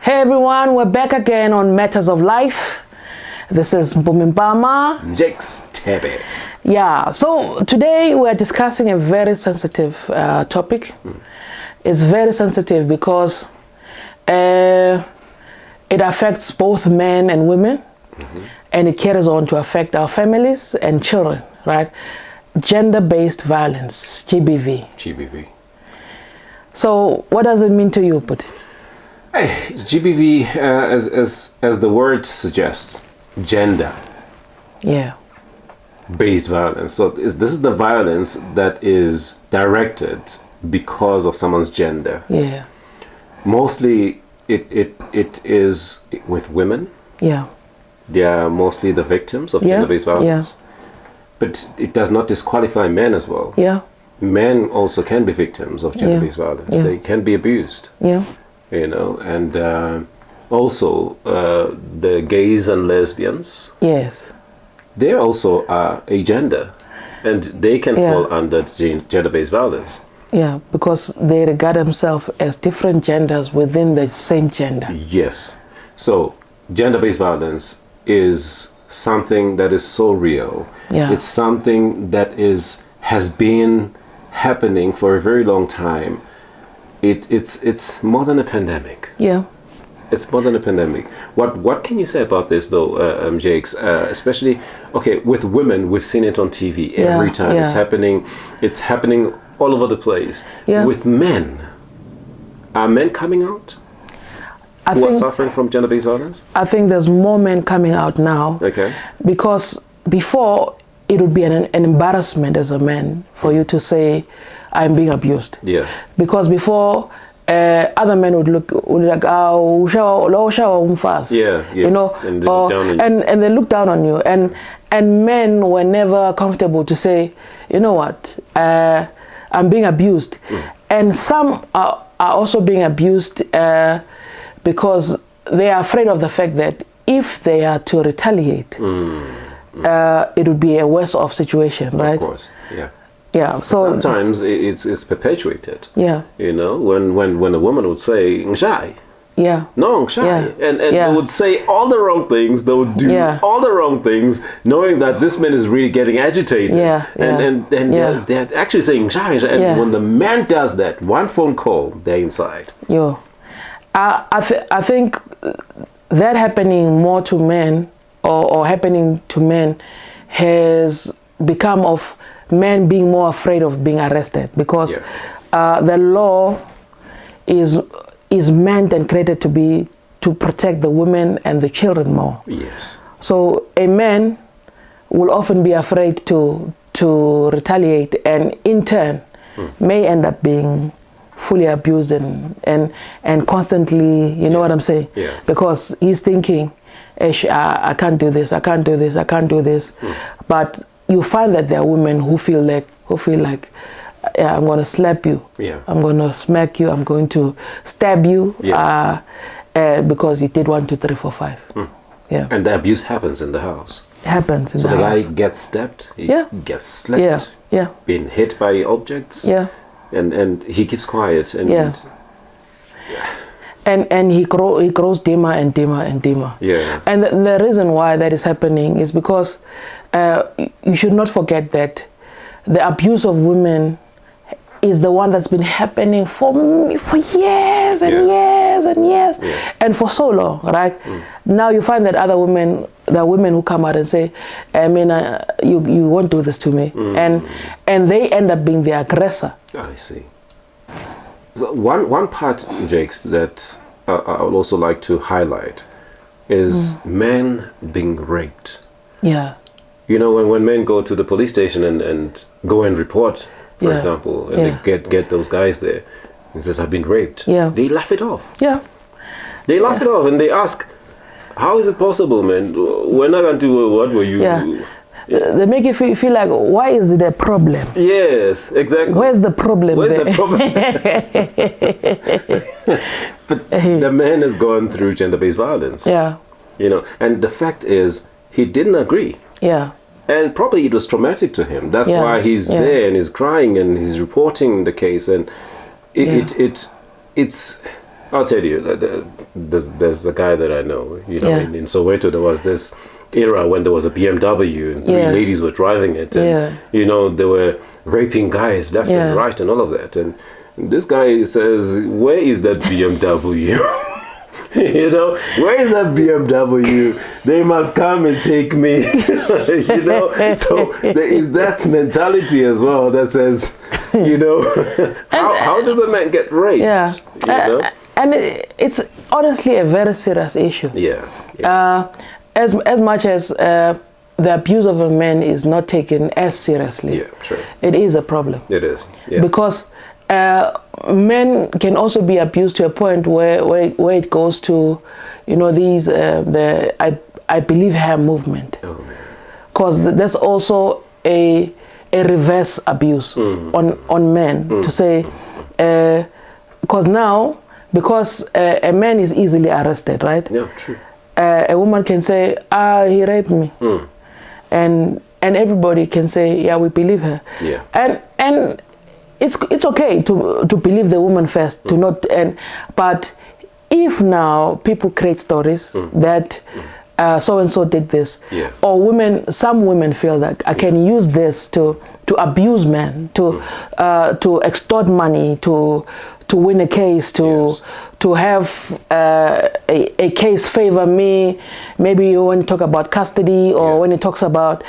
Hey everyone, we're back again on Matters of Life. This is Mpuma. Jake's Tebe. Yeah, so today we're discussing a very sensitive topic. It's very sensitive because it affects both men and women, and it carries on to affect our families and children, right? Gender-based violence, GBV. GBV. So what does it mean to you, Put? Hey, GBV, as the word suggests, gender. Yeah. Based violence. So this is the violence that is directed because of someone's gender. Yeah. Mostly it is with women. Yeah. They are mostly the victims of gender-based violence. Yeah. But it does not disqualify men as well. Yeah. Men also can be victims of gender-based violence. Yeah. They can be abused. Yeah. You know, and also the gays and lesbians. Yes. They also are a gender, and they can fall under gender-based violence. Yeah, because they regard themselves as different genders within the same gender. Yes. So gender-based violence is something that is so real. Yeah. It's something that has been happening for a very long time. It's more than a pandemic. Yeah. It's more than a pandemic. What can you say about this though, Jakes? Especially, okay, with women, we've seen it on TV every time. Yeah. It's happening all over the place. Yeah. With men, are men coming out who are suffering from gender-based violence? I think there's more men coming out now. Okay. Because before, it would be an embarrassment as a man for you to say, I'm being abused. Yeah. Because before, other men would look like, oh, yeah. You know, and they look down on you. and they look down on you. And men were never comfortable to say, you know what, I'm being abused. And some are also being abused because they are afraid of the fact that if they are to retaliate, it would be a worse off situation, right? Of course, yeah. Yeah, so sometimes it's perpetuated. Yeah. You know, when a woman would say "ngshai," yeah, no ngshai, Yeah. and Yeah. they would say all the wrong things. They would do all the wrong things, knowing that this man is really getting agitated. Yeah. And they're actually saying "ngshai," and when the man does that, one phone call, they're inside. Yo, I think that happening more to men or happening to men has become of men being more afraid of being arrested because the law is meant and created to protect the women and the children more. Yes. So a man will often be afraid to retaliate, and in turn may end up being fully abused and constantly, you know what I'm saying? Yeah. Because he's thinking, I can't do this, I can't do this, I can't do this. But you find that there are women who feel like I'm going to slap you, I'm going to smack you, I'm going to stab you, because you did 1, 2, 3, 4, 5. Yeah. And the abuse happens in the house. It happens in so the house. So the guy gets stabbed, he gets slapped, being hit by objects, and he keeps quiet, and he grows dimmer and dimmer and dimmer. Yeah. And the reason why that is happening is because you should not forget that the abuse of women is the one that's been happening for years and years and years and for so long, right? Now you find that there are women who come out and say, I mean, you won't do this to me, and they end up being the aggressor. I see. So one part, Jakes, that I would also like to highlight is men being raped. Yeah. You know, when men go to the police station and go and report, for example, and they get those guys there and says, I've been raped, they laugh it off. Yeah. They laugh it off and they ask, how is it possible, man? We're not going to, what were you? They make you feel like, why is it a problem? Yes, exactly. Where's the problem? Where's the problem? But the man has gone through gender-based violence. Yeah. You know, and the fact is, he didn't agree. Yeah. And probably it was traumatic to him. That's why he's there and he's crying and he's reporting the case. And it's I'll tell you, there's a guy that I know, you know, in Soweto, there was this era when there was a BMW and 3 ladies were driving it, and you know, they were raping guys left and right and all of that. And this guy says, where is that BMW? You know, where is that BMW? They must come and take me. You know, so there is that mentality as well that says, you know, how does a man get raped? Yeah, you know? And it's honestly a very serious issue. Yeah. As much as the abuse of a man is not taken as seriously, true. It is a problem. It is, because men can also be abused to a point where it goes to, you know, these I believe her movement. Oh man. Because that's also a reverse abuse on men to say, because now, because a man is easily arrested, right? Yeah, true. A woman can say, he raped me, and everybody can say, yeah, we believe her. Yeah. And it's okay to believe the woman first, to not, but if now people create stories that so and so did this, or some women feel that I can use this to abuse men, to extort money, to win a case, to have a case favor me. Maybe when you talk about custody, or when it talks about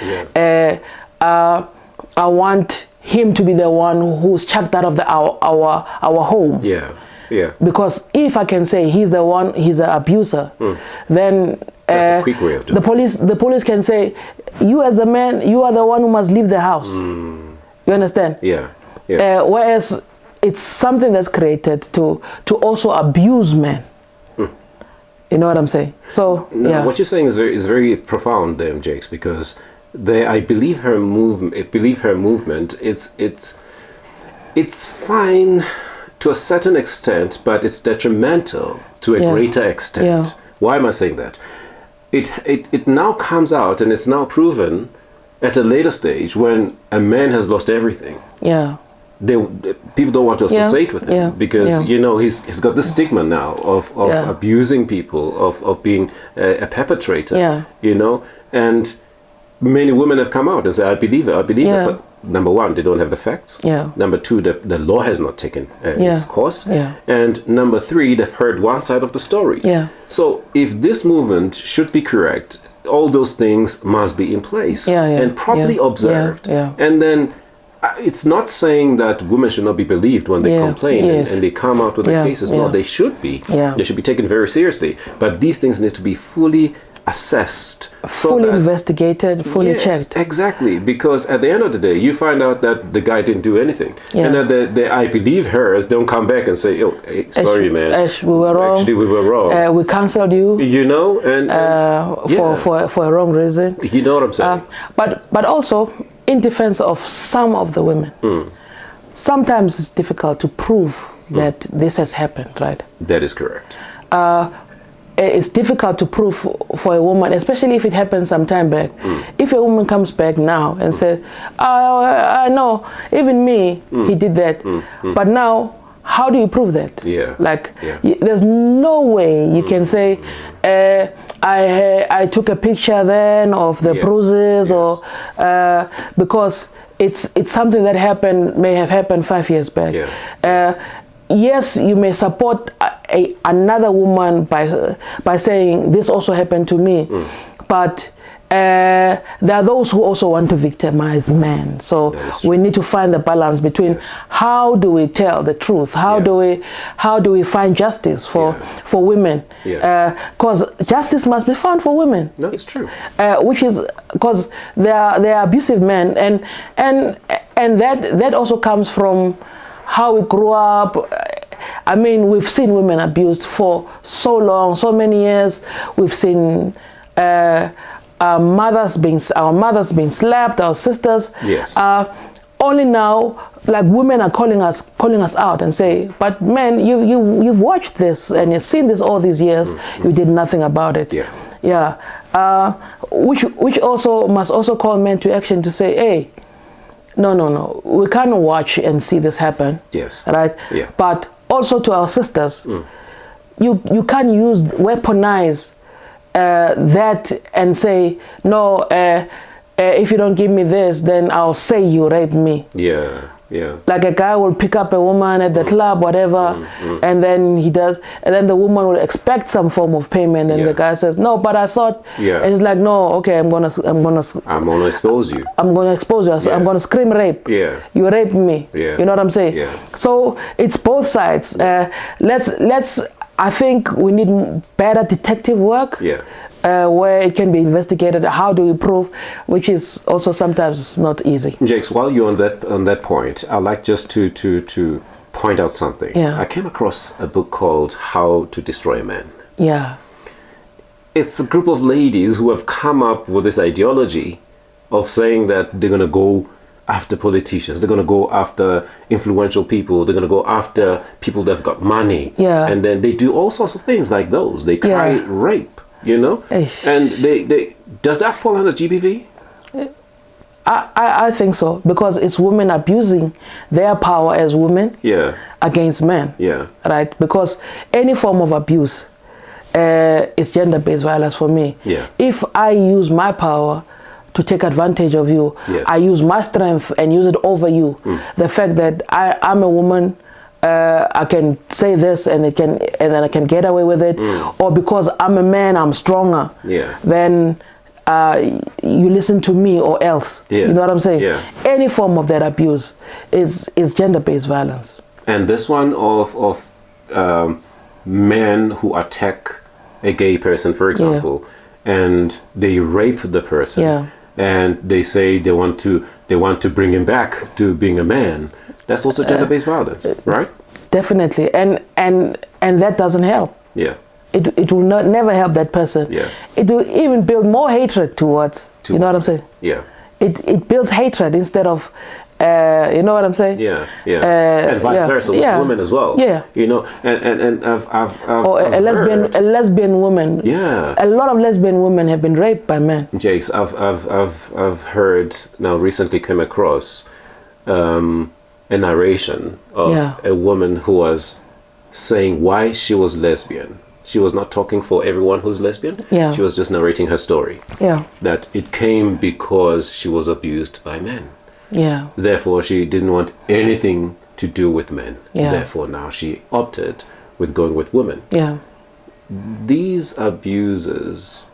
I want him to be the one who's chucked out of our home. Yeah. Because if I can say he's an abuser, then that's a quick way of doing the police can say, you as a man, you are the one who must leave the house. You understand? Yeah. Whereas it's something that's created to also abuse men. You know what I'm saying? So what you're saying is very profound, there, Jakes, because I believe her movement. It's fine to a certain extent, but it's detrimental to a greater extent. Why am I saying that? It now comes out, and it's now proven at a later stage when a man has lost everything. People don't want to associate with him because you know he's got this stigma now of abusing people, of being a perpetrator. You know, and many women have come out and said, I believe it, but number one, they don't have the facts. Number two, the law has not taken its course. And number three, they've heard one side of the story. So if this movement should be correct, all those things must be in place and properly observed. And then it's not saying that women should not be believed when they complain and they come out with their cases. No, they should be. They should be taken very seriously. But these things need to be fully assessed, fully investigated, fully checked. Exactly, because at the end of the day, you find out that the guy didn't do anything, and that the I believe hers don't come back and say, "Oh, hey, sorry, man, we were wrong. Actually, we were wrong. We cancelled you." You know, and for a wrong reason. You know what I'm saying? But also, in defense of some of the women, sometimes it's difficult to prove that this has happened. Right? That is correct. It's difficult to prove for a woman, especially if it happened some time back. If a woman comes back now and says, I know, even me, he did that. But now, how do you prove that? There's no way you can say, I took a picture then of the bruises, or because it's something that may have happened 5 years back. Yes, you may support another woman by saying this also happened to me, but there are those who also want to victimize men. So we need to find the balance between how do we tell the truth, how do we find justice for women, because justice must be found for women. No, it's true. Which is because they are abusive men, and that also comes from how we grew up. I mean, we've seen women abused for so long, so many years. We've seen our mothers being slapped, our sisters. Only now, like, women are calling us out and say, "But men, you've watched this and you've seen this all these years. You did nothing about it." Which also must also call men to action to say, "Hey, no, we can't watch and see this happen." Right? But also to our sisters, you can't weaponize that and say, no, if you don't give me this, then I'll say you raped me. Yeah. Yeah. Like a guy will pick up a woman at the club, whatever, and then he does, and then the woman will expect some form of payment, and the guy says, no, but I thought, and it's like, no, okay, I'm gonna expose you. I'm gonna expose you. I'm gonna scream rape. Yeah. You raped me. Yeah. You know what I'm saying? Yeah. So it's both sides. Let's. I think we need better detective work. Yeah. Where it can be investigated. How do we prove? Which is also sometimes not easy. Jakes, while you're on that point, I'd like just to point out something. Yeah. I came across a book called How to Destroy a Man. Yeah. It's a group of ladies who have come up with this ideology of saying that they're going to go after politicians, they're going to go after influential people, they're going to go after people that've got money. Yeah. And then they do all sorts of things like those. They cry rape, you know? And they does that fall under GBV? I think so, because it's women abusing their power as women against men. Yeah. Right? Because any form of abuse is gender-based violence for me. Yeah. If I use my power to take advantage of you, I use my strength and use it over you. The fact that I'm a woman, I can say this and then I can get away with it, or because I'm a man, I'm stronger. Then you listen to me or else. You know what I'm saying? Any form of that abuse is gender-based violence. And this one of men who attack a gay person, for example, and they rape the person, and they say they want to bring him back to being a man. That's also gender-based violence, right? Definitely, and that doesn't help. Yeah. It will never help that person. Yeah. It will even build more hatred towards you know what I'm saying? Yeah. It builds hatred instead of you know what I'm saying? Yeah, yeah. And vice versa with women as well. Yeah. You know, and I've a lesbian woman. Yeah. A lot of lesbian women have been raped by men. Jakes, I've heard now recently came across a narration of a woman who was saying why she was lesbian. She was not talking for everyone who's lesbian. Yeah. She was just narrating her story. Yeah. That it came because she was abused by men. Yeah. Therefore, she didn't want anything to do with men. Yeah. Therefore, now she opted with going with women. Yeah. These abuses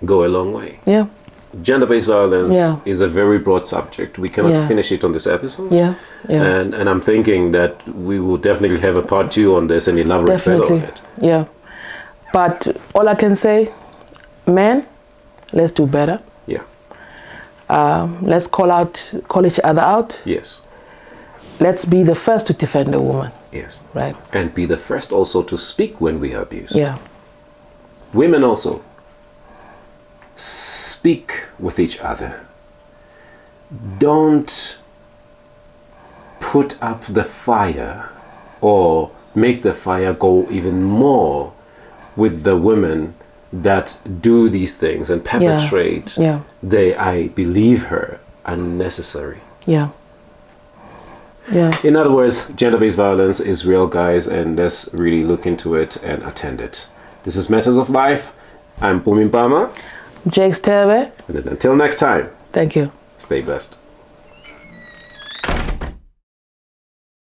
go a long way. Yeah. Gender-based violence is a very broad subject. We cannot finish it on this episode. Yeah. Yeah. And I'm thinking that we will definitely have a part 2 on this and elaborate further on it. Yeah. But all I can say, men, let's do better. Yeah. Let's call each other out. Yes. Let's be the first to defend a woman. Yes. Right. And be the first also to speak when we are abused. Yeah. Women also, speak with each other. Don't put up the fire or make the fire go even more with the women that do these things and perpetrate I believe her, unnecessary. Yeah. Yeah. In other words, gender-based violence is real, guys, and let's really look into it and attend it. This is Matters of Life. I'm Mpumi Mpama. Jakes Tebe. And then until next time. Thank you. Stay blessed.